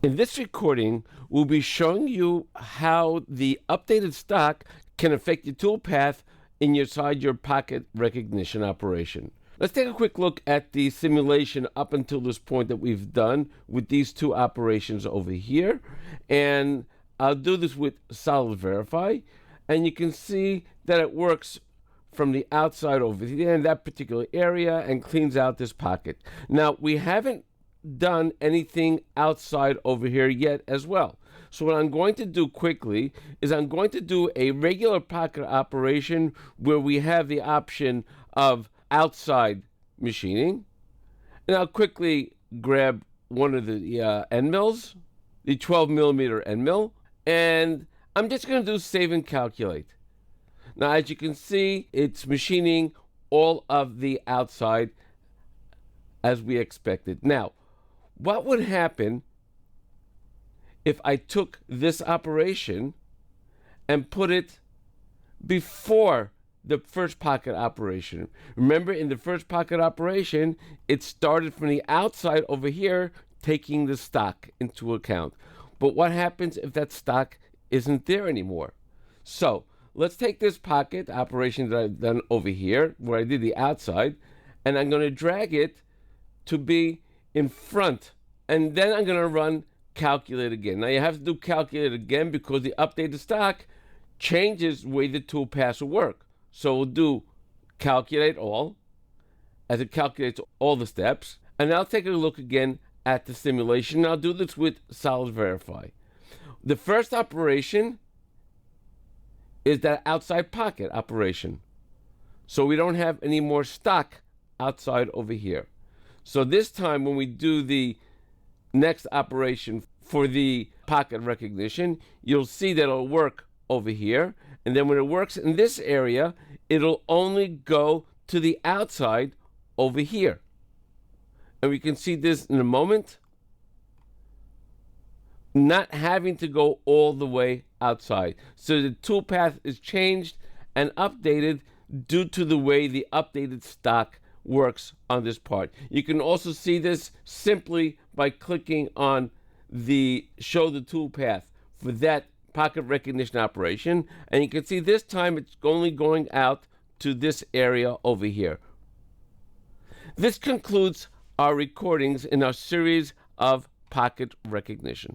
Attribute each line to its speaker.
Speaker 1: In this recording, we'll be showing you how the updated stock can affect your toolpath inside your pocket recognition operation. Let's take a quick look at the simulation up until this point that we've done with these two operations over here. And I'll do this with Solid Verify. And you can see that it works from the outside over here in that particular area and cleans out this pocket. Now, we haven't done anything outside over here yet as well. So what I'm going to do quickly is I'm going to do a regular pocket operation where we have the option of outside machining. And I'll quickly grab one of the end mills, the 12 millimeter end mill, and I'm just going to do save and calculate. Now, as you can see, it's machining all of the outside as we expected. Now, what would happen if I took this operation and put it before the first pocket operation? Remember, in the first pocket operation, it started from the outside over here, taking the stock into account. But what happens if that stock isn't there anymore? So let's take this pocket operation that I've done over here, where I did the outside, and I'm going to drag it to be in front, and then I'm going to run calculate again. Now you have to do calculate again because the updated stock changes the way the toolpath will work. So we'll do calculate all as it calculates all the steps, and I'll take a look again at the simulation. I'll do this with Solid Verify. The first operation is that outside pocket operation. So we don't have any more stock outside over here. So this time when we do the next operation for the pocket recognition, you'll see that it'll work over here. And then when it works in this area, it'll only go to the outside over here. And we can see this in a moment, not having to go all the way outside. So the toolpath is changed and updated due to the way the updated stock works on this part. You can also see this simply by clicking on the show the toolpath for that pocket recognition operation, and you can see this time it's only going out to this area over here. This concludes our recordings in our series of pocket recognition.